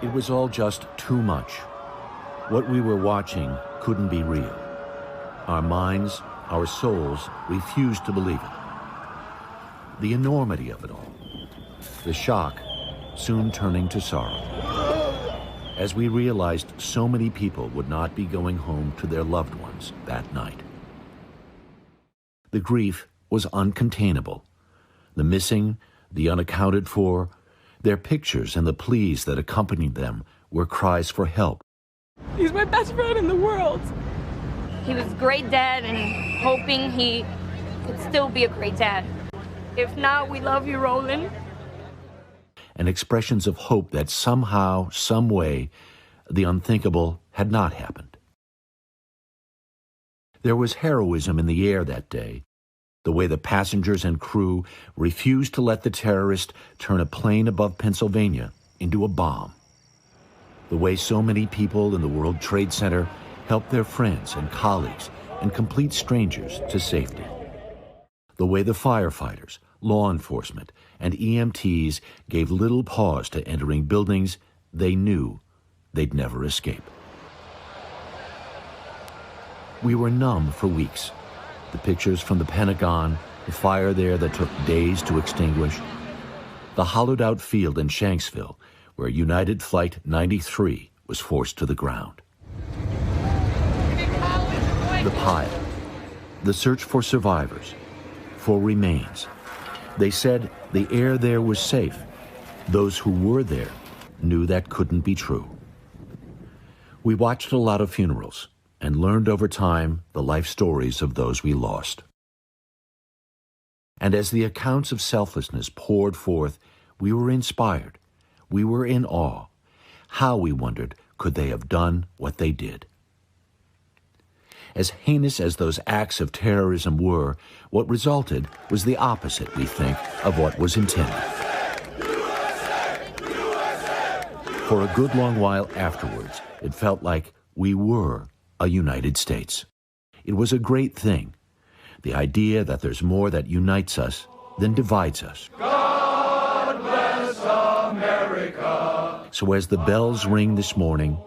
It was all just too much. What we were watching couldn't be real. Our minds, our souls refused to believe it. The enormity of it all. The shock soon turning to sorrow. As we realized so many people would not be going home to their loved ones that night. The grief was uncontainable. The missing, the unaccounted for, their pictures and the pleas that accompanied them were cries for help. He's my best friend in the world. He was a great dad and hoping he could still be a great dad. If not, we love you, Roland. And expressions of hope that somehow, some way, the unthinkable had not happened. There was heroism in the air that day, the way the passengers and crew refused to let the terrorist turn a plane above Pennsylvania into a bomb. The way so many people in the World Trade Center helped their friends and colleagues and complete strangers to safety. The way the firefighters, law enforcement, and EMTs gave little pause to entering buildings they knew they'd never escape. We were numb for weeks. The pictures from the Pentagon, the fire there that took days to extinguish, the hollowed-out field in Shanksville where United Flight 93 was forced to the ground. The pile, the search for survivors, for remains. They said the air there was safe. Those who were there knew that couldn't be true. We watched a lot of funerals and learned over time the life stories of those we lost. And as the accounts of selflessness poured forth, we were inspired. We were in awe. How, we wondered, could they have done what they did? As heinous as those acts of terrorism were, what resulted was the opposite, we think, of what was intended. For a good long while afterwards, it felt like we were a United States. It was a great thing, the idea that there's more that unites us than divides us. God bless America. So as the bells ring this morning,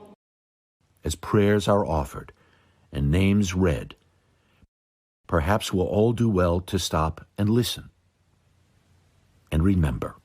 as prayers are offered and names read, perhaps we'll all do well to stop and listen and remember.